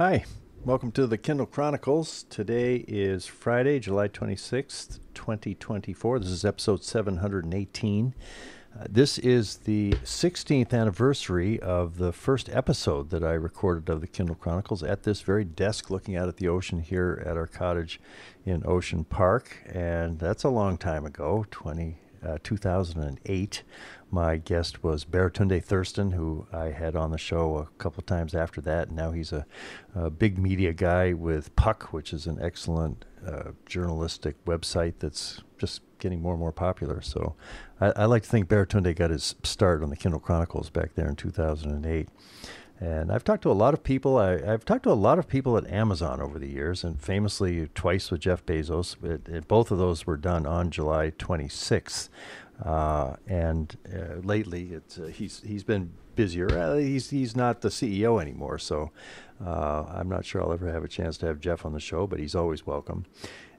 Hi, welcome to the Kindle Chronicles. Today is Friday, July 26th, 2024. This is episode 718. This is the 16th anniversary of the first episode that I recorded of the Kindle Chronicles at this very desk looking out at the ocean here at our cottage in Ocean Park. And that's a long time ago, 2008. My guest was Baratunde Thurston, who I had on the show a couple times after that. And now he's a big media guy with Puck, which is an excellent journalistic website that's just getting more and more popular. So I like to think Baratunde got his start on the Kindle Chronicles back there in 2008. And I've talked to a lot of people. I've talked to a lot of people at Amazon over the years, and famously twice with Jeff Bezos. Both of those were done on July 26th. And lately, he's been busier. He's not the CEO anymore, so I'm not sure I'll ever have a chance to have Jeff on the show, but he's always welcome.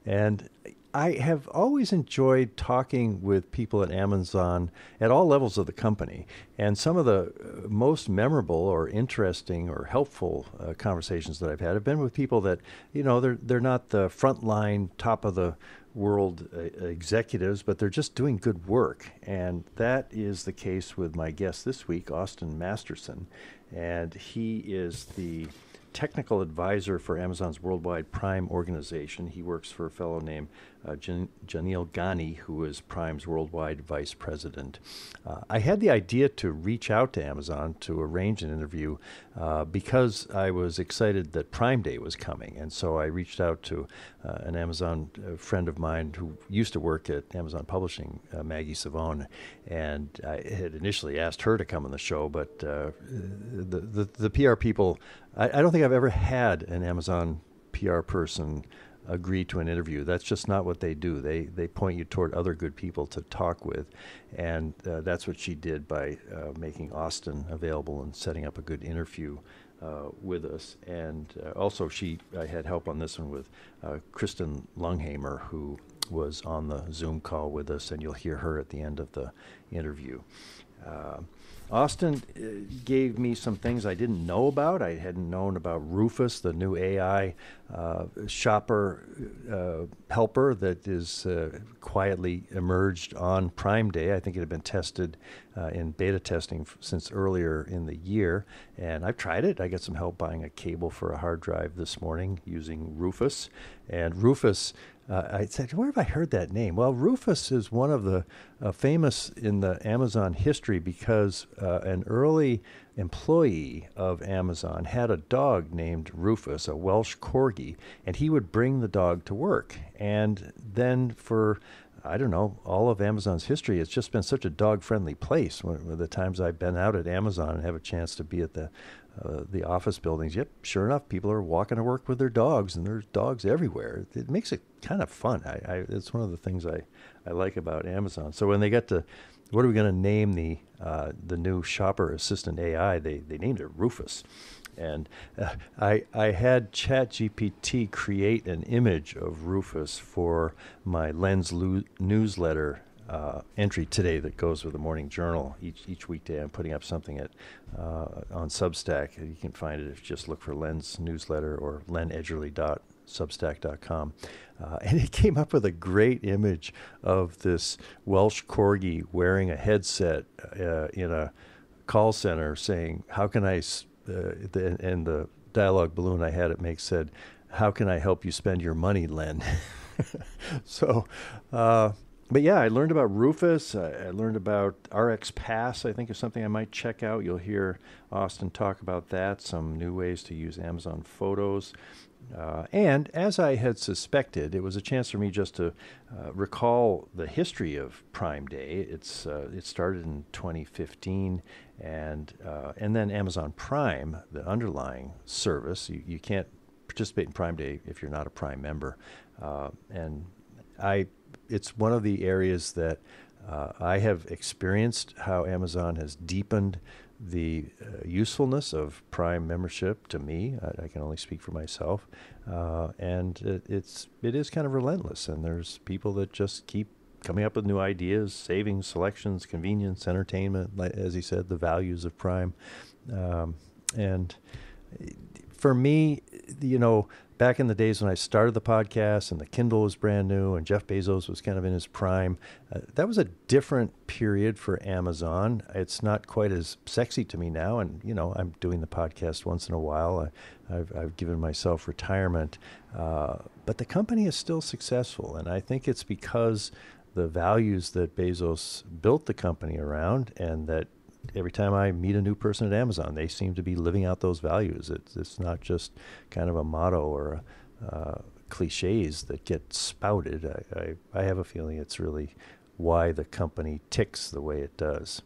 And I have always enjoyed talking with people at Amazon at all levels of the company. And some of the most memorable or interesting or helpful conversations that I've had have been with people that, they're not the frontline, top of the world executives, but they're just doing good work. And that is the case with my guest this week, Austin Masterson. And he is the technical advisor for Amazon's worldwide Prime organization. He works for a fellow named Janil Ghani, who is Prime's worldwide vice president. I had the idea to reach out to Amazon to arrange an interview because I was excited that Prime Day was coming. And so I reached out to an Amazon friend of mine who used to work at Amazon Publishing, Maggie Savone, and I had initially asked her to come on the show, but the PR people, I don't think I've ever had an Amazon PR person agree to an interview. That's just not what they do. They point you toward other good people to talk with, and that's what she did by making Austin available and setting up a good interview with us. And also I had help on this one with Kristen Lunghamer, who was on the Zoom call with us, and you'll hear her at the end of the interview. Austin gave me some things I didn't know about. I hadn't known about Rufus, the new AI shopper helper that is quietly emerged on Prime Day. I think it had been tested in beta testing since earlier in the year, and I've tried it. I got some help buying a cable for a hard drive this morning using Rufus. And Rufus, I said, where have I heard that name? Well, Rufus is one of the famous in the Amazon history because an early employee of Amazon had a dog named Rufus, a Welsh Corgi, and he would bring the dog to work. And then for, I don't know, all of Amazon's history, it's just been such a dog-friendly place. When the times I've been out at Amazon and have a chance to be at the office buildings, yep, sure enough, people are walking to work with their dogs, and there's dogs everywhere. It makes it kind of fun. It's one of the things I like about Amazon. So when they got to, what are we going to name the new shopper assistant AI, they named it Rufus. And I had ChatGPT create an image of Rufus for my Lens newsletter entry today that goes with the Morning Journal. Each weekday I'm putting up something on Substack. You can find it if you just look for Lens newsletter or lenedgerly.substack.com. And it came up with a great image of this Welsh Corgi wearing a headset in a call center saying, how can I, and the dialogue balloon I had it make said, how can I help you spend your money, Len? So, but yeah, I learned about Rufus. I learned about RX Pass, I think is something I might check out. You'll hear Austin talk about that, some new ways to use Amazon Photos. And as I had suspected, it was a chance for me just to recall the history of Prime Day. It started in 2015, and then Amazon Prime, the underlying service. You can't participate in Prime Day if you're not a Prime member. And it's one of the areas that I have experienced how Amazon has deepened the usefulness of Prime membership to me. I can only speak for myself, and it is kind of relentless. And there's people that just keep coming up with new ideas, savings, selections, convenience, entertainment. As he said, the values of Prime, and for me, you know, back in the days when I started the podcast and the Kindle was brand new and Jeff Bezos was kind of in his prime, that was a different period for Amazon. It's not quite as sexy to me now. And, you know, I'm doing the podcast once in a while. I've given myself retirement. But the company is still successful. And I think it's because the values that Bezos built the company around, and that every time I meet a new person at Amazon, they seem to be living out those values. It's not just kind of a motto or cliches that get spouted. I have a feeling it's really why the company ticks the way it does.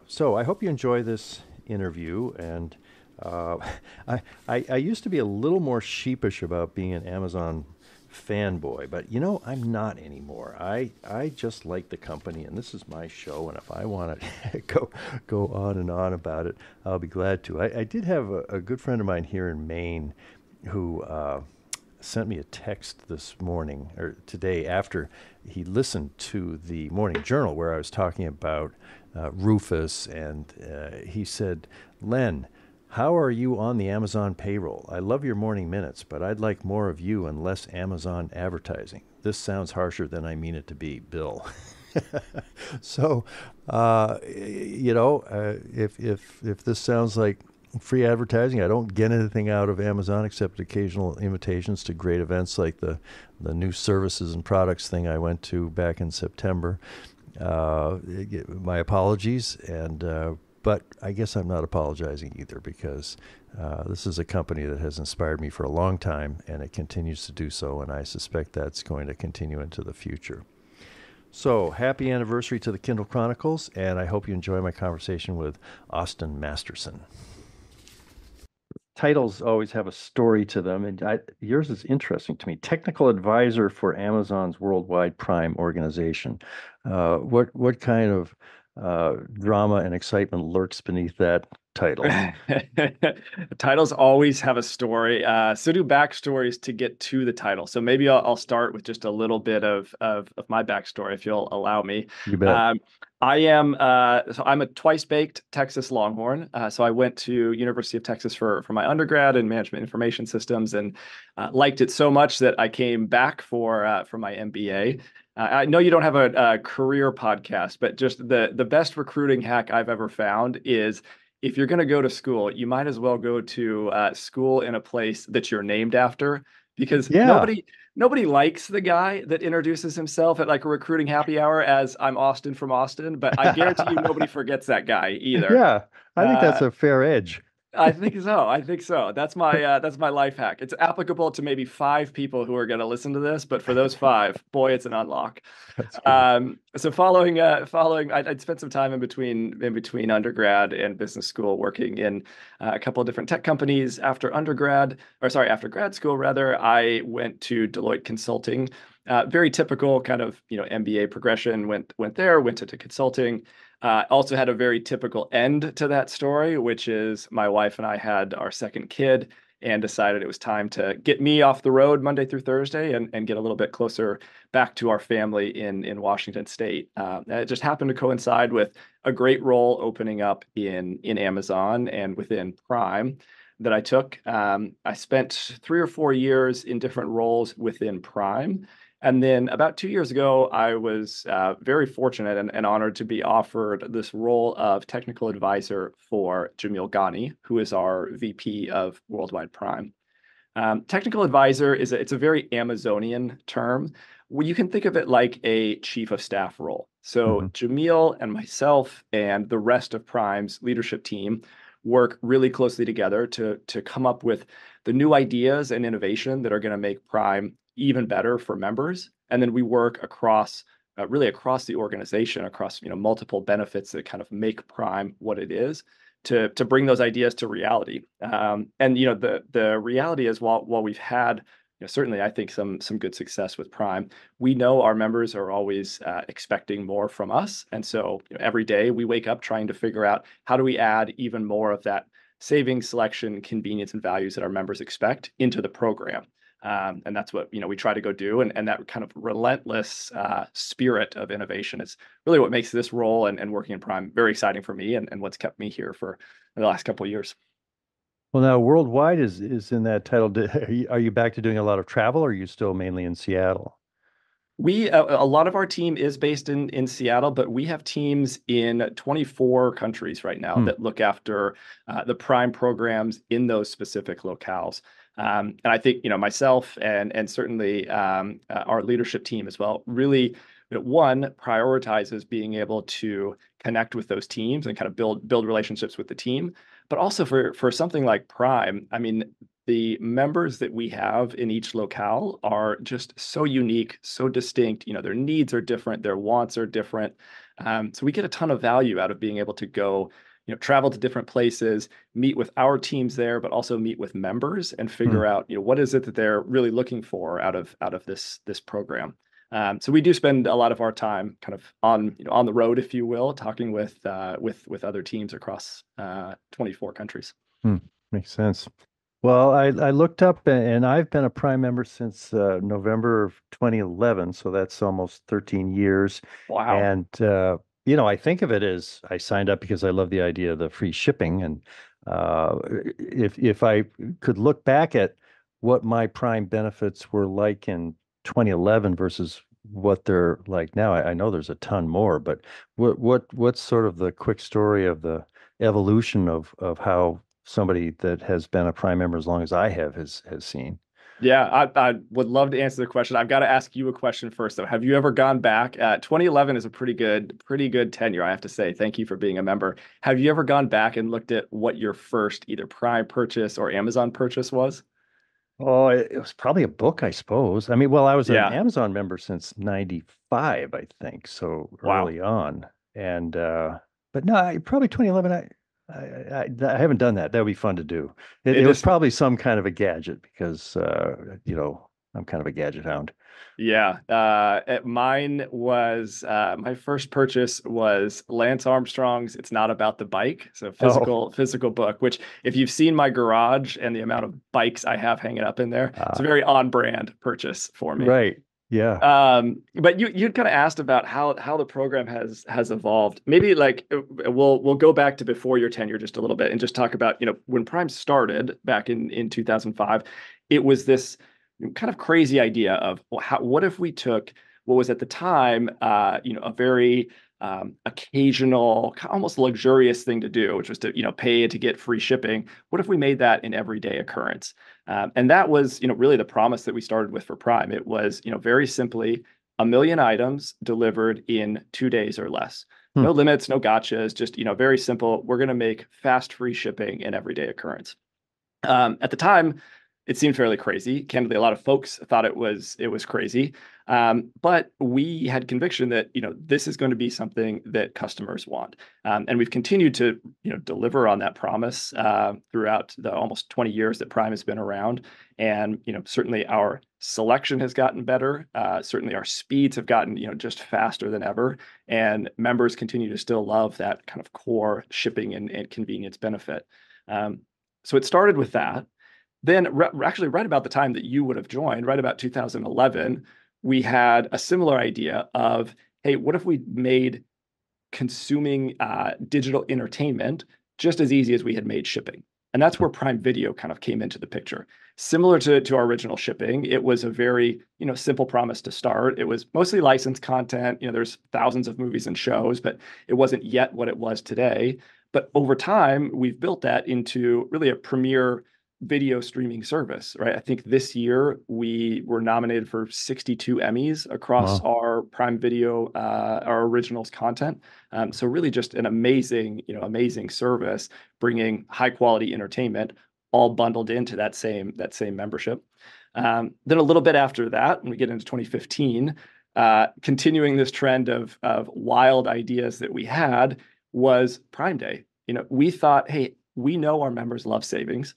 So I hope you enjoy this interview. And I used to be a little more sheepish about being an Amazon fanboy, but you know, I'm not anymore. I just like the company, and this is my show, and if I want to go on and on about it, I'll be glad to. I did have a good friend of mine here in Maine who sent me a text this morning, or today, after he listened to the Morning Journal where I was talking about Rufus, and he said, "Len, how are you on the Amazon payroll? I love your morning minutes, but I'd like more of you and less Amazon advertising. This sounds harsher than I mean it to be, Bill." So, you know, if this sounds like free advertising, I don't get anything out of Amazon except occasional invitations to great events like the new services and products thing I went to back in September. My apologies, and but I guess I'm not apologizing either, because this is a company that has inspired me for a long time, and it continues to do so, and I suspect that's going to continue into the future. So, happy anniversary to the Kindle Chronicles, and I hope you enjoy my conversation with Austin Masterson. Titles always have a story to them, and yours is interesting to me. Technical advisor for Amazon's worldwide Prime organization. What kind of drama and excitement lurks beneath that title? Titles always have a story. So do backstories to get to the title. So maybe I'll start with just a little bit of my backstory, if you'll allow me. You bet. I'm a twice-baked Texas Longhorn. So I went to University of Texas for my undergrad in management information systems, and liked it so much that I came back for my MBA. I know you don't have a career podcast, but just the best recruiting hack I've ever found is, if you're going to go to school, you might as well go to school in a place that you're named after, because Yeah. nobody likes the guy that introduces himself at like a recruiting happy hour as "I'm Austin from Austin," but I guarantee you nobody forgets that guy either. Yeah, I think that's Uh, a fair edge. I think so. I think so. That's my life hack. It's applicable to maybe 5 people who are going to listen to this, but for those 5, boy, it's an unlock. That's good. So following, I'd spent some time in between undergrad and business school, working in a couple of different tech companies. After grad school rather, I went to Deloitte Consulting. Very typical kind of MBA progression. Went into consulting. Also had a very typical end to that story, which is my wife and I had our second kid and decided it was time to get me off the road Monday through Thursday and get a little bit closer back to our family in Washington State. It just happened to coincide with a great role opening up in Amazon and within Prime that I took. I spent 3 or 4 years in different roles within Prime. And then about 2 years ago, I was very fortunate and honored to be offered this role of technical advisor for Jamil Ghani, who is our VP of Worldwide Prime. Technical advisor it's a very Amazonian term. Well, you can think of it like a chief of staff role. So Hmm. Jamil and myself and the rest of Prime's leadership team work really closely together to come up with the new ideas and innovation that are going to make Prime even better for members. And then we work really across the organization, across multiple benefits that kind of make Prime what it is, to bring those ideas to reality. And the reality is, while we've had certainly, I think, some good success with Prime, we know our members are always expecting more from us. And so every day we wake up trying to figure out, how do we add even more of that saving, selection, convenience, and values that our members expect into the program. And that's what we try to go do. And that kind of relentless spirit of innovation is really what makes this role and working in Prime very exciting for me, and what's kept me here for the last couple of years. Well, now worldwide is in that title. Are you back to doing a lot of travel, or are you still mainly in Seattle? We a lot of our team is based in Seattle, but we have teams in 24 countries right now Hmm. that look after the Prime programs in those specific locales. And I think myself and certainly our leadership team as well really one prioritizes being able to connect with those teams and kind of build relationships with the team, but also for something like Prime. I mean, the members that we have in each locale are just so unique, so distinct. Their needs are different, their wants are different. So we get a ton of value out of being able to go, travel to different places, meet with our teams there, but also meet with members and Hmm. figure out, what is it that they're really looking for out of this program. So we do spend a lot of our time kind of on the road, if you will, talking with other teams across 24 countries. Hmm. Makes sense. Well, I looked up and I've been a Prime member since November of 2011, so that's almost 13 years. Wow. And I think of it as I signed up because I love the idea of the free shipping. And if I could look back at what my Prime benefits were like in 2011 versus what they're like now, I know there's a ton more, but what's sort of the quick story of the evolution of how somebody that has been a Prime member as long as I have has seen. Yeah, I would love to answer the question. I've got to ask you a question first, though. Have you ever gone back? 2011 is a pretty good tenure, I have to say. Thank you for being a member. Have you ever gone back and looked at what your first either Prime purchase or Amazon purchase was? Oh, it was probably a book, I suppose. I mean, well, I was an Yeah. Amazon member since 95, I think, so Wow. early on. And but no, probably 2011. I haven't done that. That would be fun to do. It It was is. probably some kind of a gadget because I'm kind of a gadget hound. Yeah. Mine was my first purchase was Lance Armstrong's It's Not About the Bike. So Oh, physical book, which if you've seen my garage and the amount of bikes I have hanging up in there, it's a uh, very on-brand purchase for me. right. Yeah. But you'd kind of asked about how the program has evolved. Maybe like we'll go back to before your tenure just a little bit and just talk about, when Prime started back in 2005, it was this kind of crazy idea of, well, what if we took what was at the time a very occasional, almost luxurious thing to do, which was to pay to get free shipping. What if we made that an everyday occurrence? And that was, really the promise that we started with for Prime. It was, very simply a million items delivered in 2 days or less. Hmm. No limits, no gotchas, just, very simple. We're going to make fast free shipping an everyday occurrence. At the time, it seemed fairly crazy. Candidly, a lot of folks thought it was crazy, but we had conviction that this is going to be something that customers want, and we've continued to deliver on that promise throughout the almost 20 years that Prime has been around. And certainly our selection has gotten better. Certainly our speeds have gotten just faster than ever, and members continue to still love that kind of core shipping and convenience benefit. Um, so it started with that. Then, actually, right about the time that you would have joined, right about 2011, we had a similar idea of, hey, what if we made consuming digital entertainment just as easy as we had made shipping? And that's where Prime Video kind of came into the picture. Similar to our original shipping, it was a very simple promise to start. It was mostly licensed content. There's thousands of movies and shows, but it wasn't yet what it was today. But over time, we've built that into really a premier video streaming service, right? I think this year we were nominated for 62 Emmys across Wow. our Prime Video, our originals content. So really just an amazing service, bringing high quality entertainment all bundled into that same membership. Then a little bit after that, when we get into 2015, continuing this trend of wild ideas that we had was Prime Day. We thought, hey, we know our members love savings.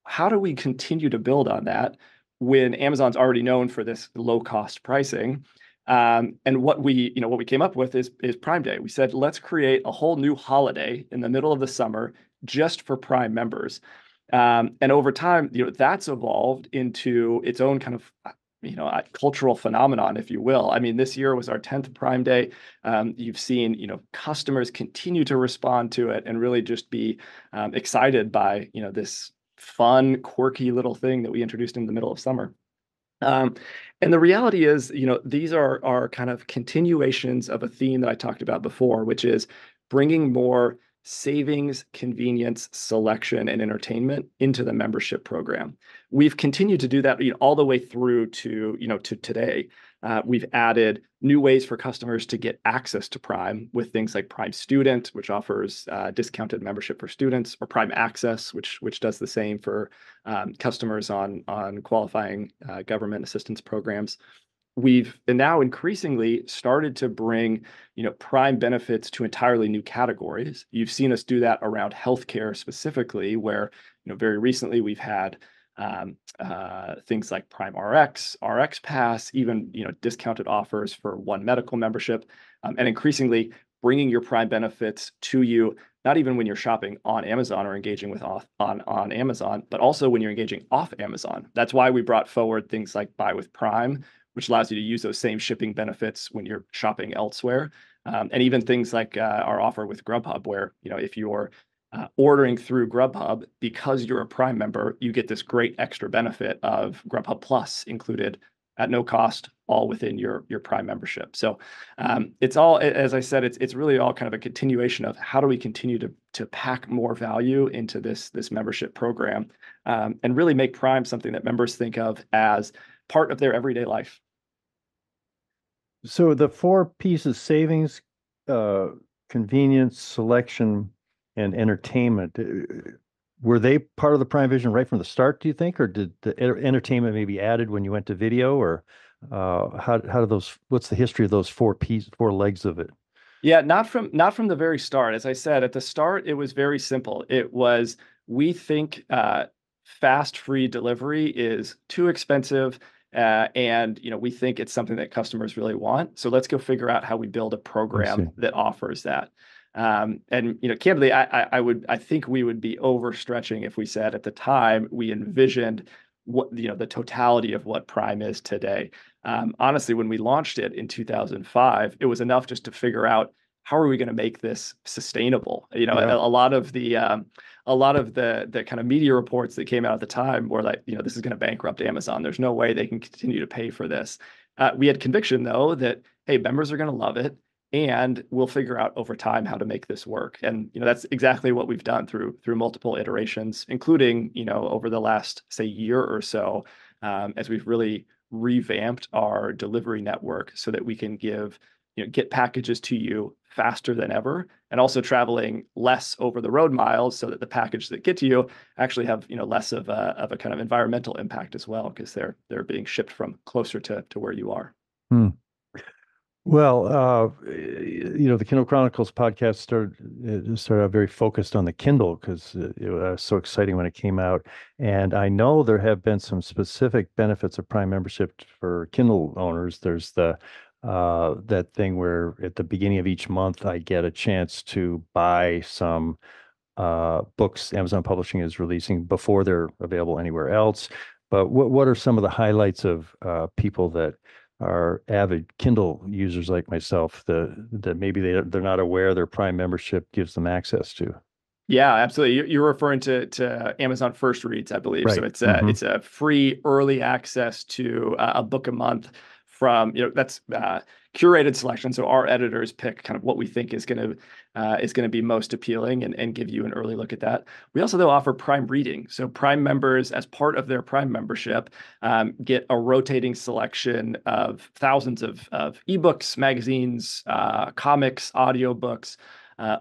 How do we continue to build on that when Amazon's already known for this low cost pricing? And what we came up with is Prime Day. We said, let's create a whole new holiday in the middle of the summer just for Prime members. And over time, that's evolved into its own kind of a cultural phenomenon, if you will. I mean, this year was our 10th Prime Day. You've seen, customers continue to respond to it and really just be excited by, this fun, quirky little thing that we introduced in the middle of summer. Um, and the reality is, these are kind of continuations of a theme that I talked about before, which is bringing more savings, convenience, selection, and entertainment into the membership program. We've continued to do that, all the way through to today. We've added new ways for customers to get access to Prime with things like Prime Student, which offers discounted membership for students, or Prime Access, which does the same for customers on qualifying government assistance programs. We've now increasingly started to bring, Prime benefits to entirely new categories. You've seen us do that around healthcare specifically, where, very recently we've had things like Prime RX, RX Pass, even, discounted offers for one medical membership, and increasingly bringing your Prime benefits to you, not even when you're shopping on Amazon or engaging with on Amazon, but also when you're engaging off Amazon. That's why we brought forward things like Buy with Prime, which allows you to use those same shipping benefits when you're shopping elsewhere. And even things like our offer with Grubhub, where, if you're ordering through Grubhub, because you're a Prime member, you get this great extra benefit of Grubhub Plus included at no cost, all within your Prime membership. So it's all, as I said, it's really all kind of a continuation of how do we continue to pack more value into this membership program, and really make Prime something that members think of as part of their everyday life. So the four pieces: savings, convenience, selection, and entertainment. Were they part of the Prime Vision right from the start, do you think, or did the entertainment maybe added when you went to video, or how do those? What's the history of those four legs of it? Yeah, not from the very start. As I said, at the start, it was very simple. It was, we think fast free delivery is too expensive, and we think it's something that customers really want. So let's go figure out how we build a program that offers that. And candidly, I think we would be overstretching if we said at the time we envisioned what the totality of what Prime is today. Honestly, when we launched it in 2005, it was enough just to figure out how are we going to make this sustainable. Yeah. A lot of the kind of media reports that came out at the time were like, this is going to bankrupt Amazon. There's no way they can continue to pay for this. We had conviction though that, hey, members are going to love it, and we'll figure out over time how to make this work. And that's exactly what we've done through multiple iterations, including over the last, say, year or so, as we've really revamped our delivery network so that we can get packages to you faster than ever, and also traveling less over the road miles so that the packages that get to you actually have less of a kind of environmental impact as well, because they're being shipped from closer to where you are. Hmm. Well, the Kindle Chronicles podcast started out very focused on the Kindle because it was so exciting when it came out. And I know there have been some specific benefits of Prime membership for Kindle owners. There's that thing where at the beginning of each month I get a chance to buy some books Amazon Publishing is releasing before they're available anywhere else. But what are some of the highlights of people that are avid Kindle users like myself that maybe they're not aware their Prime membership gives them access to? Yeah, absolutely. You're referring to Amazon First Reads, I believe. So Right. it's a free early access to a book a month from that's curated selection. So our editors pick kind of what we think is going to be most appealing, and give you an early look at that. We also though offer Prime Reading. So Prime members, as part of their Prime membership, get a rotating selection of thousands of ebooks, magazines, comics, audiobooks,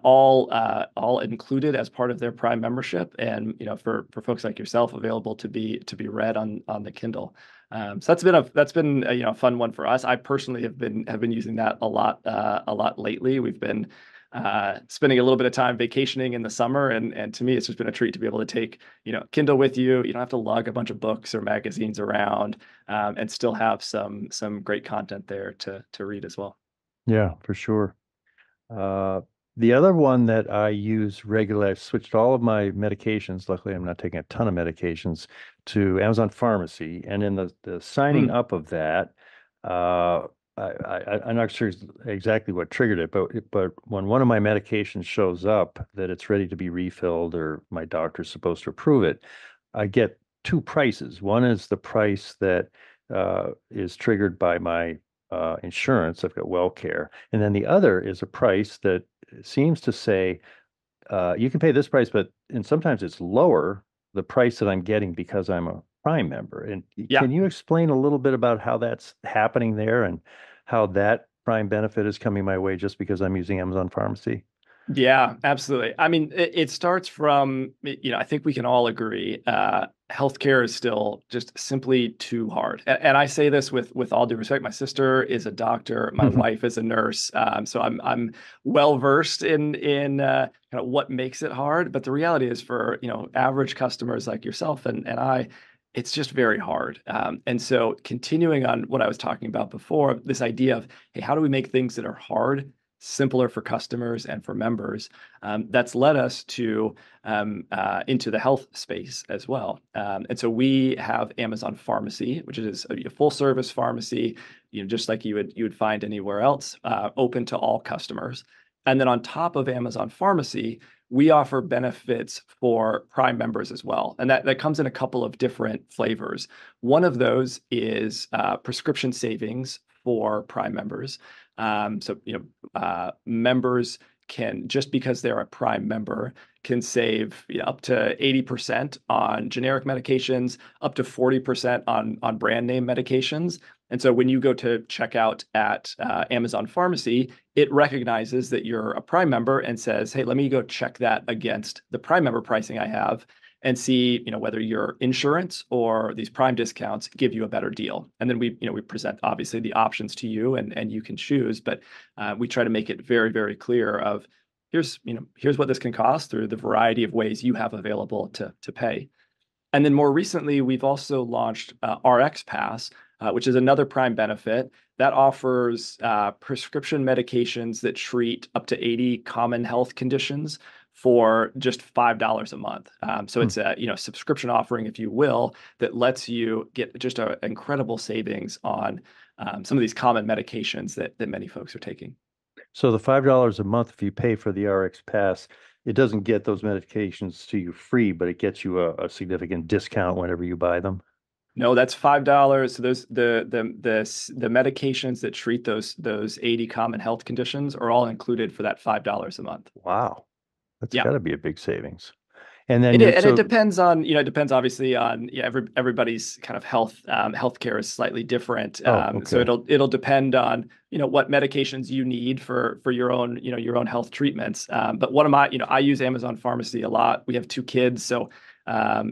all included as part of their Prime membership, and for folks like yourself, available to be read on the Kindle. So that's been a fun one for us. I personally have been using that a lot lately. We've been spending a little bit of time vacationing in the summer, and to me, it's just been a treat to be able to take Kindle with you. You don't have to lug a bunch of books or magazines around, and still have some great content there to read as well. Yeah, for sure. Uh, the other one that I use regularly, I've switched all of my medications. Luckily, I'm not taking a ton of medications to Amazon Pharmacy. And in the signing Hmm. up of that, uh, I'm not sure exactly what triggered it, but when one of my medications shows up that it's ready to be refilled or my doctor's supposed to approve it, I get two prices. One is the price that is triggered by my insurance. I've got well care. And then the other is a price that seems to say you can pay this price, and sometimes it's lower the price that I'm getting because I'm a Prime member. And Yeah. can you explain a little bit about how that's happening there and how that Prime benefit is coming my way just because I'm using Amazon Pharmacy? Yeah, absolutely. I mean, it starts from, I think we can all agree, healthcare is still just simply too hard. And I say this with all due respect. My sister is a doctor, my wife is a nurse, so I'm well versed in kind of what makes it hard. But the reality is, for average customers like yourself and I, it's just very hard. And so, continuing on what I was talking about before, this idea of, hey, how do we make things that are hard simpler for customers and for members? That's led us to into the health space as well. And so we have Amazon Pharmacy, which is a full service pharmacy, just like you would find anywhere else, open to all customers. And then on top of Amazon Pharmacy, we offer benefits for Prime members as well. And that comes in a couple of different flavors. One of those is prescription savings for Prime members. So, members can, just because they're a Prime member, can save up to 80% on generic medications, up to 40% on brand name medications. And so when you go to check out at Amazon Pharmacy, it recognizes that you're a Prime member and says, hey, let me go check that against the Prime member pricing I have and see, whether your insurance or these Prime discounts give you a better deal. And then we present obviously the options to you, and you can choose, but we try to make it very, very clear of, here's what this can cost through the variety of ways you have available to pay. And then more recently, we've also launched RX Pass, which is another Prime benefit that offers prescription medications that treat up to 80 common health conditions for just $5 a month. So it's a subscription offering, if you will, that lets you get just an incredible savings on some of these common medications that many folks are taking. So the $5 a month, if you pay for the RX Pass, it doesn't get those medications to you free, but it gets you a significant discount whenever you buy them. No, that's $5. So those the medications that treat those 80 common health conditions are all included for that $5 a month. Wow, that's Yeah. got to be a big savings. And then It is, you're and it so depends on, it depends obviously on, everybody's kind of healthcare is slightly different. oh, So okay. it'll depend on, what medications you need for your own, your own health treatments. But one of my, I use Amazon Pharmacy a lot. We have two kids, so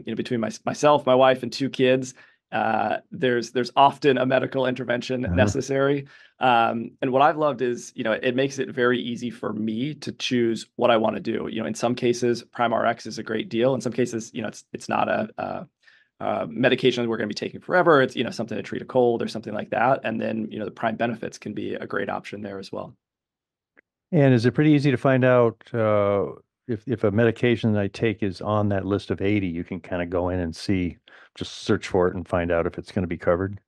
between myself, my wife, and two kids, there's often a medical intervention Uh-huh. necessary. And what I've loved is, it makes it very easy for me to choose what I want to do. In some cases, Prime RX is a great deal. In some cases, it's not a medication we're going to be taking forever. It's, something to treat a cold or something like that. And then, the Prime benefits can be a great option there as well. And is it pretty easy to find out if a medication that I take is on that list of 80, you can kind of go in and see, just search for it and find out if it's going to be covered?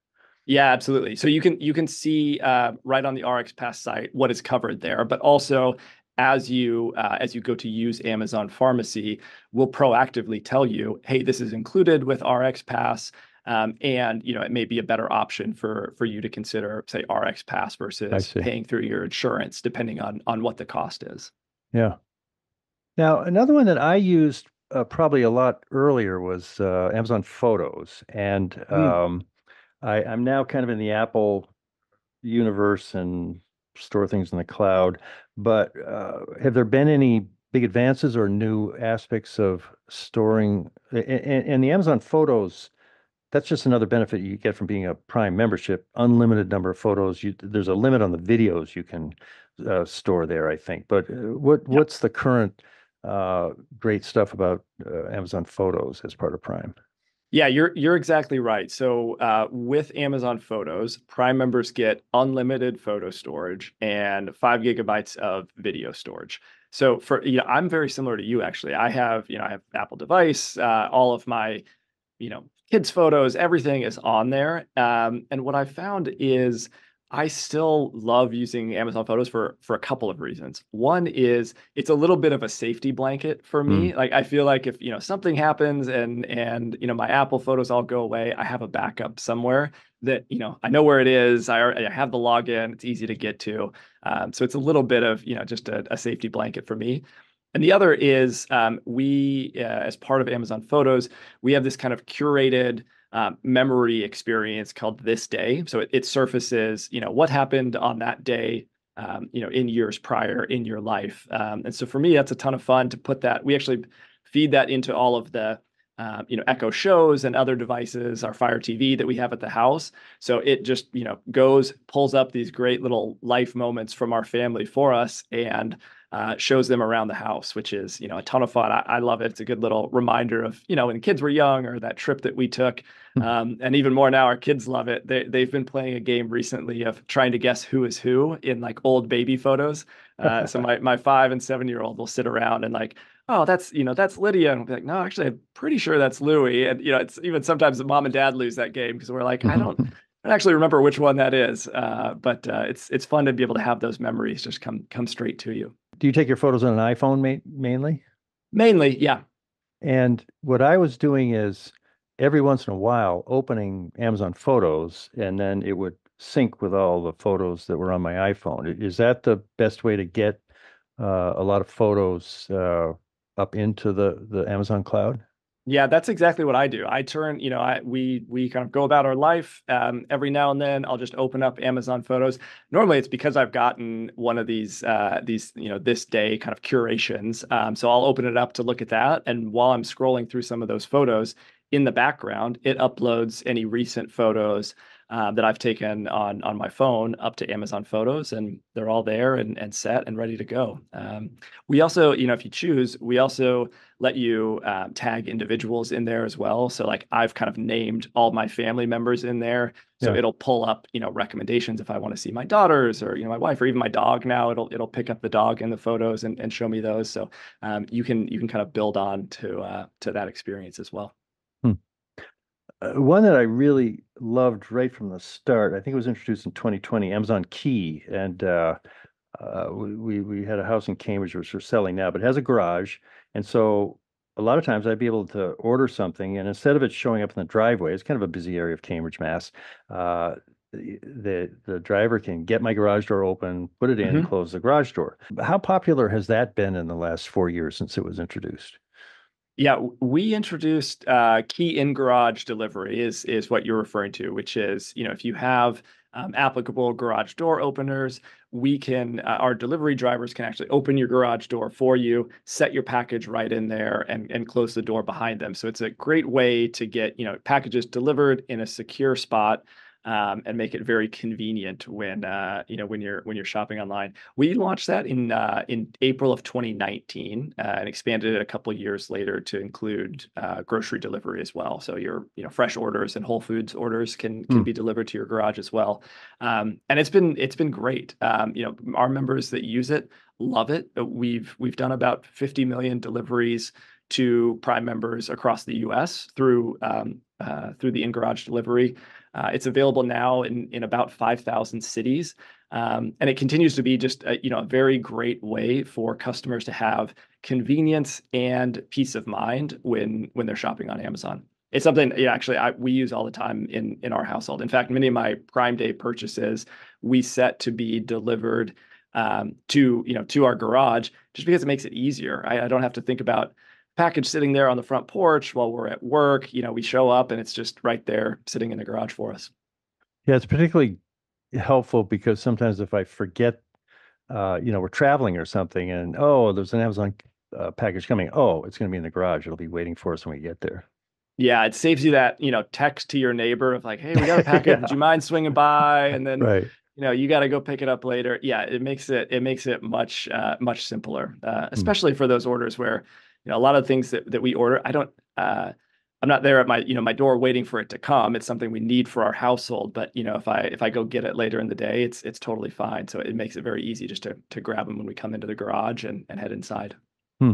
Yeah, absolutely. So you can see right on the RX Pass site what is covered there, but also as you go to use Amazon Pharmacy, we'll proactively tell you, hey, this is included with RX Pass, and it may be a better option for you to consider, say, RX Pass I versus see. paying through your insurance, depending on what the cost is. Yeah. Now, another one that I used probably a lot earlier was Amazon Photos. And Hmm. I'm now kind of in the Apple universe and store things in the cloud. But have there been any big advances or new aspects of storing? And the Amazon Photos, that's just another benefit you get from being a Prime membership. Unlimited number of photos. There's a limit on the videos you can store there, I think. But what's the current great stuff about Amazon Photos as part of Prime? Yeah, you're exactly right. So with Amazon Photos, Prime members get unlimited photo storage and 5 gigabytes of video storage. So for I'm very similar to you actually. I have Apple device, all of my kids' photos, everything is on there. And what I found is I still love using Amazon Photos for a couple of reasons. One is it's a little bit of a safety blanket for Hmm. me. Like I feel like if, something happens and my Apple Photos all go away, I have a backup somewhere that, I know where it is. I have the login. It's easy to get to. So it's a little bit of, just a safety blanket for me. And the other is as part of Amazon Photos, we have this kind of curated memory experience called This Day. So it surfaces, what happened on that day, in years prior in your life. And so for me, that's a ton of fun to put that. We actually feed that into all of the, Echo shows and other devices, our Fire TV that we have at the house. So it just, pulls up these great little life moments from our family for us and shows them around the house, which is, a ton of fun. I love it. It's a good little reminder of, when kids were young or that trip that we took. And even more now, our kids love it. They've been playing a game recently of trying to guess who is who in like old baby photos. So my 5 and 7 year old will sit around and like, oh, that's Lydia. And we'll be like, no, actually, I'm pretty sure that's Louie. And, it's even sometimes mom and dad lose that game because we're like, I don't actually remember which one that is. But it's fun to be able to have those memories just come straight to you. Do you take your photos on an iPhone mainly? Mainly, yeah. And what I was doing is every once in a while opening Amazon Photos, and then it would sync with all the photos that were on my iPhone. Is that the best way to get a lot of photos up into the Amazon cloud? Yeah, that's exactly what I do. I turn, we kind of go about our life. Every now and then, I'll just open up Amazon Photos. Normally, it's because I've gotten one of these, this day kind of curations. So I'll open it up to look at that, and while I'm scrolling through some of those photos, in the background, it uploads any recent photos that I've taken on my phone up to Amazon Photos, and they're all there and set and ready to go. We also, if you choose, we also let you tag individuals in there as well. So like I've kind of named all my family members in there. So Yeah. it'll pull up, recommendations if I want to see my daughters or, my wife or even my dog now. It'll pick up the dog in the photos and show me those. So you can kind of build on to that experience as well. Hmm. One that I really loved right from the start, I think it was introduced in 2020, Amazon Key, and we had a house in Cambridge which we're selling now, but it has a garage, and so a lot of times I'd be able to order something, and instead of it showing up in the driveway, it's kind of a busy area of Cambridge, Mass. Uh, the driver can get my garage door open, put it in, Mhm. close the garage door. How popular has that been in the last 4 years since it was introduced? Yeah, we introduced key in garage delivery is what you're referring to, which is, if you have applicable garage door openers, our delivery drivers can actually open your garage door for you, set your package right in there and close the door behind them. So it's a great way to get, packages delivered in a secure spot. And make it very convenient when you're shopping online. We launched that in April of 2019 and expanded it a couple of years later to include grocery delivery as well. So your fresh orders and Whole Foods orders can Hmm. be delivered to your garage as well. And it's been great. Our members that use it love it. We've done about 50 million deliveries to Prime members across the U.S. through the in garage delivery. It's available now in about 5,000 cities. And it continues to be just a very great way for customers to have convenience and peace of mind when they're shopping on Amazon. It's something, yeah, actually we use all the time in our household. In fact, many of my Prime Day purchases we set to be delivered to our garage just because it makes it easier. I don't have to think about package sitting there on the front porch while we're at work. We show up and it's just right there sitting in the garage for us. Yeah, it's particularly helpful because sometimes if I forget, we're traveling or something, and oh, there's an Amazon package coming. Oh, it's going to be in the garage. It'll be waiting for us when we get there. Yeah, it saves you that, text to your neighbor of like, hey, we got a package. Would Yeah, you mind swinging by? And then, right. you got to go pick it up later. Yeah, it makes it much simpler, Hmm. especially for those orders where, a lot of things that we order, I'm not there at my door waiting for it to come. It's something we need for our household. But, if I go get it later in the day, it's totally fine. So it makes it very easy just to grab them when we come into the garage and head inside. Hmm.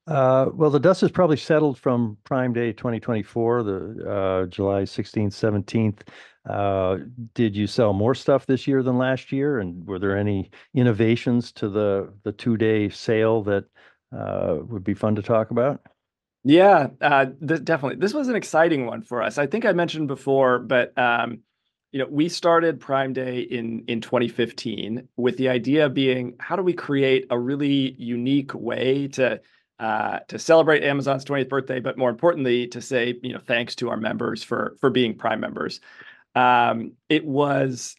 Well, the dust has probably settled from Prime Day 2024, the July 16th, 17th. Uh, did you sell more stuff this year than last year? And were there any innovations to the 2-day sale that would be fun to talk about? Yeah, definitely. This was an exciting one for us. I think I mentioned before, but we started Prime Day in 2015 with the idea being, how do we create a really unique way to celebrate Amazon's 20th birthday, but more importantly, to say, thanks to our members for being Prime members. It was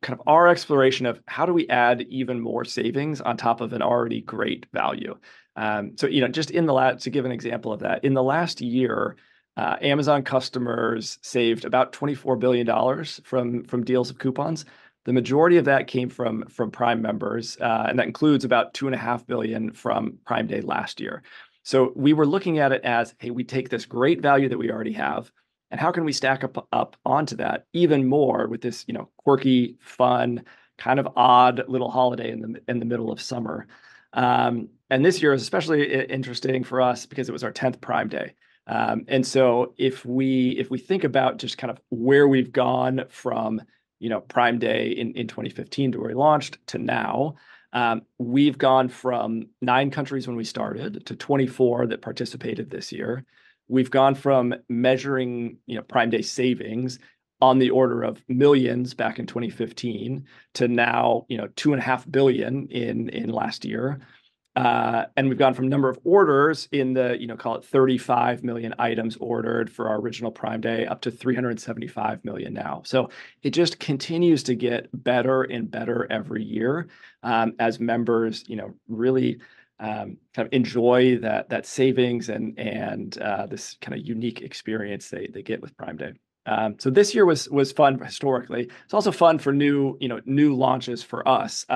kind of our exploration of how do we add even more savings on top of an already great value. So just to give an example of that, in the last year, Amazon customers saved about $24 billion from deals of coupons. The majority of that came from Prime members, and that includes about $2.5 billion from Prime Day last year. So we were looking at it as, hey, we take this great value that we already have, and how can we stack up onto that even more with this, quirky, fun, kind of odd little holiday in the middle of summer. And this year is especially interesting for us because it was our 10th Prime Day. And so if we think about just kind of where we've gone from, Prime Day in 2015 to where we launched to now, we've gone from 9 countries when we started to 24 that participated this year. We've gone from measuring, Prime Day savings on the order of millions back in 2015 to now, 2.5 billion in last year. And we've gone from number of orders in the, call it 35 million items ordered for our original Prime Day up to 375 million now. So it just continues to get better and better every year, as members, really kind of enjoy that savings and this kind of unique experience they get with Prime Day. So this year was fun historically. It's also fun for new launches for us.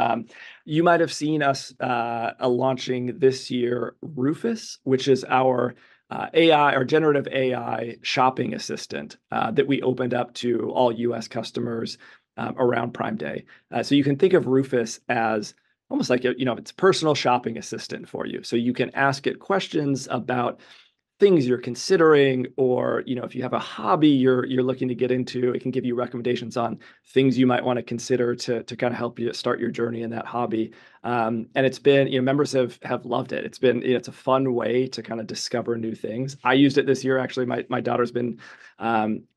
You might have seen us launching this year Rufus, which is our AI or generative AI shopping assistant that we opened up to all US customers around Prime Day. So you can think of Rufus as almost like it's a personal shopping assistant for you. So you can ask it questions about things you're considering, or if you have a hobby you're looking to get into, it can give you recommendations on things you might want to consider to kind of help you start your journey in that hobby. And it's been, members have loved it. It's a fun way to kind of discover new things. I used it this year. Actually, my daughter's been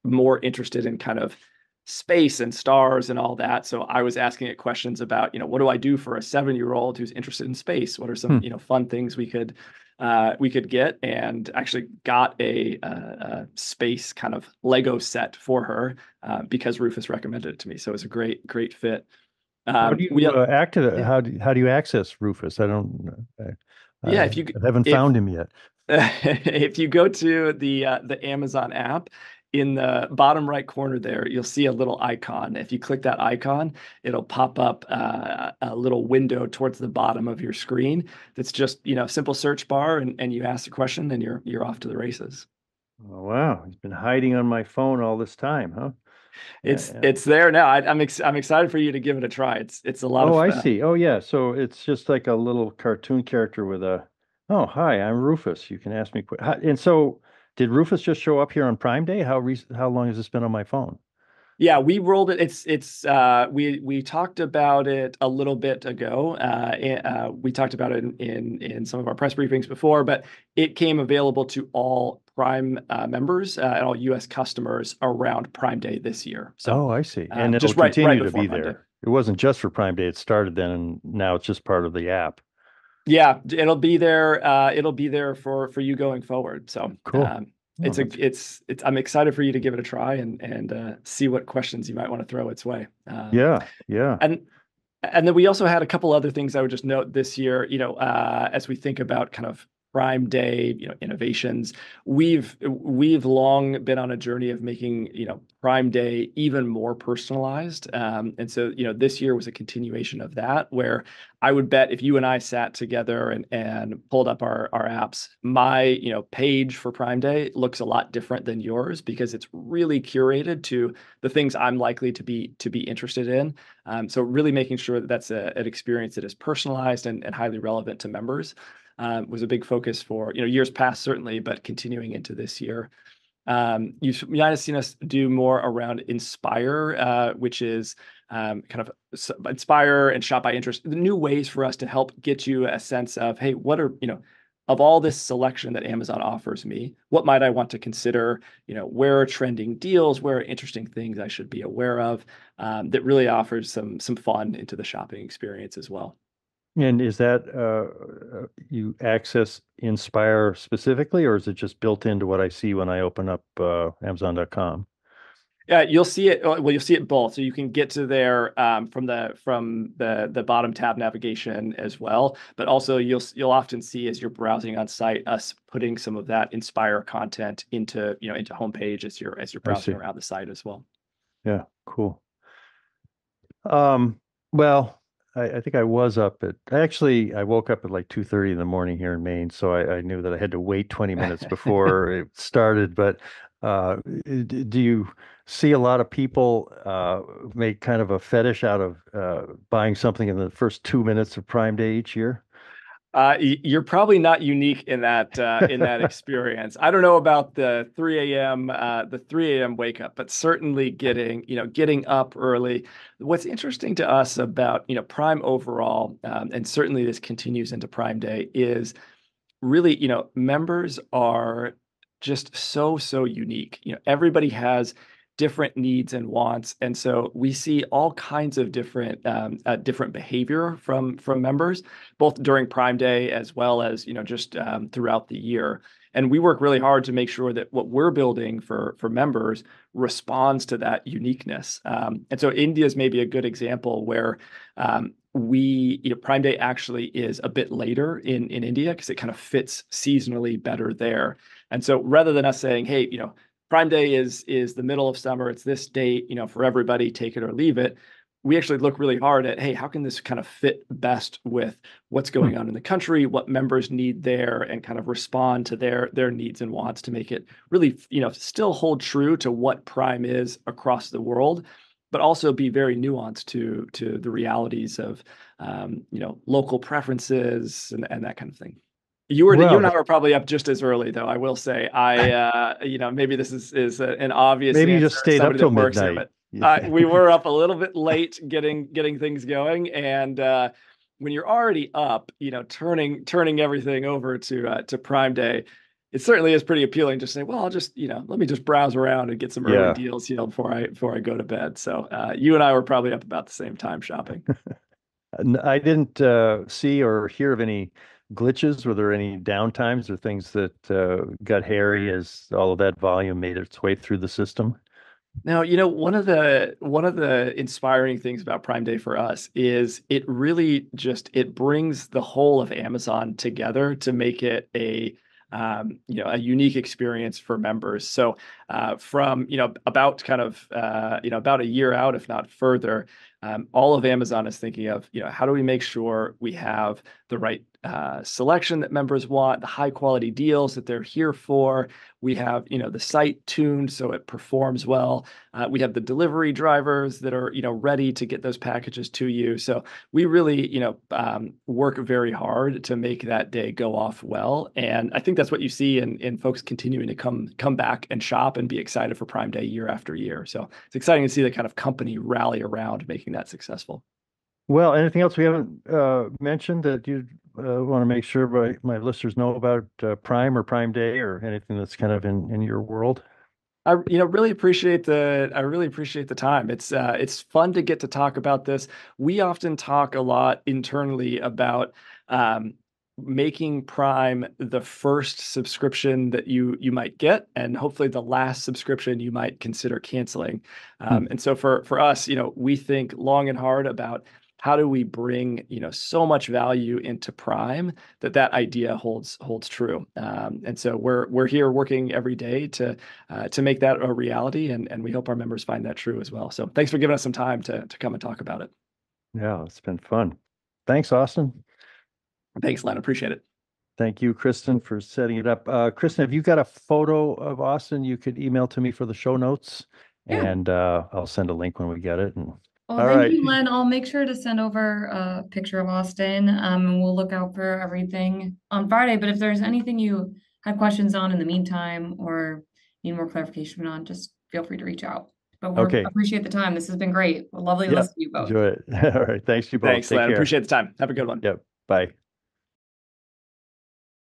more interested in kind of space and stars and all that. So I was asking it questions about, what do I do for a 7-year-old who's interested in space? What are some, fun things we could get, and actually got a space kind of Lego set for her because Rufus recommended it to me. So it was a great fit. How do We you activate? Yeah, How do you access Rufus? I don't. yeah. I haven't If found him yet. if you go to the Amazon app, in the bottom right corner there, you'll see a little icon. If you click that icon, it'll pop up a little window towards the bottom of your screen. That's just, simple search bar, and you ask the question, and you're off to the races. Oh, wow, he's been hiding on my phone all this time, huh? Yeah, It's yeah. it's there now. I'm excited for you to give it a try. It's a lot Oh, of I see. Oh, yeah. So it's just like a little cartoon character with a, oh, hi, I'm Rufus. You can ask me. And so, did Rufus just show up here on Prime Day? How long has this been on my phone? Yeah, we rolled it. We talked about it a little bit ago. We talked about it in some of our press briefings before, but it came available to all Prime members and all US customers around Prime Day this year. So Oh, I see. And it'll just right continue to before be Prime Day. there. It wasn't just for Prime Day. It started then, and now it's just part of the app. Yeah, it'll be there. It'll be there for you going forward. So Cool. Oh, that's I'm excited for you to give it a try and see what questions you might want to throw its way. yeah, yeah. And And then we also had a couple other things I would just note this year, as we think about kind of Prime Day, innovations. We've long been on a journey of making, Prime Day even more personalized. And so, this year was a continuation of that, where I would bet if you and I sat together and pulled up our apps, my, page for Prime Day looks a lot different than yours because it's really curated to the things I'm likely to be interested in. So really making sure that that's an experience that is personalized and highly relevant to members was a big focus for years past, certainly, but continuing into this year. You might have seen us do more around Inspire, which is kind of inspire and shop by interest, the new ways for us to help get you a sense of, hey, what are, of all this selection that Amazon offers me, what might I want to consider? Where are trending deals? Where are interesting things I should be aware of? That really offers some fun into the shopping experience as well. And is that you access Inspire specifically, or is it just built into what I see when I open up Amazon.com? Yeah, you'll see it. Well, you'll see it both. So you can get to there from the bottom tab navigation as well. But also you'll often see as you're browsing on site us putting some of that Inspire content into homepage as you're I browsing see. around the site as well. Yeah, cool. Um, well, I think I was up at actually I woke up at like 2:30 in the morning here in Maine, so I knew that I had to wait 20 minutes before it started. But do you see a lot of people make kind of a fetish out of buying something in the first 2 minutes of Prime Day each year? You're probably not unique in that experience. I don't know about the 3 a.m. wake up, but certainly getting up early. What's interesting to us about Prime overall, and certainly this continues into Prime Day, is really members are just so unique. Everybody has different needs and wants, and so we see all kinds of different behavior from members, both during Prime Day as well as just throughout the year. And we work really hard to make sure that what we're building for members responds to that uniqueness. And so India is maybe a good example where Prime Day actually is a bit later in India because it kind of fits seasonally better there. And so rather than us saying, hey, Prime Day is the middle of summer, it's this date, for everybody, take it or leave it. We actually look really hard at, hey, how can this kind of fit best with what's Hmm. going on in the country, what members need there, and kind of respond to their needs and wants to make it really, still hold true to what Prime is across the world, but also be very nuanced to the realities of, local preferences and that kind of thing. You Well, and I were probably up just as early, though. I will say, maybe this is an obvious maybe you answer just as stayed up somebody till that works here, midnight. but we were up a little bit late getting things going, and when you're already up, turning everything over to Prime Day, it certainly is pretty appealing to say, well, I'll just let me just browse around and get some early Yeah. deals, before I go to bed. So you and I were probably up about the same time shopping. I didn't see or hear of any glitches. Were there any downtimes or things that got hairy as all of that volume made its way through the system? Now, one of the inspiring things about Prime Day for us is it brings the whole of Amazon together to make it a unique experience for members. So from about kind of about a year out, if not further, all of Amazon is thinking of how do we make sure we have the right selection that members want, the high quality deals that they're here for. We have the site tuned so it performs well. We have the delivery drivers that are ready to get those packages to you. So we really work very hard to make that day go off well. And I think that's what you see in folks continuing to come back and shop and be excited for Prime Day year after year. So it's exciting to see the kind of company rally around making that successful. Well, anything else we haven't mentioned that you want to make sure my listeners know about Prime or Prime Day or anything that's kind of in your world? I really appreciate the time. It's fun to get to talk about this. We often talk a lot internally about making Prime the first subscription that you might get, and hopefully the last subscription you might consider canceling. Hmm. And so for us, we think long and hard about how do we bring so much value into Prime that idea holds true. And so we're here working every day to make that a reality, and we hope our members find that true as well. So thanks for giving us some time to come and talk about it. Yeah, it's been fun. Thanks, Austin. Thanks, Len. Appreciate it. Thank you, Kristen, for setting it up. Kristen, have you got a photo of Austin you could email to me for the show notes? Yeah. And I'll send a link when we get it. And Well, all thank right. you, Len. I'll make sure to send over a picture of Austin, and we'll look out for everything on Friday. But if there's anything you had questions on in the meantime, or need more clarification on, just feel free to reach out. But we Okay. appreciate the time. This has been great. Lovely to Yep. listen to you both. Enjoy it. All right. Thanks, you both. Thanks, Take Len. care. Appreciate the time. Have a good one. Yep. Bye.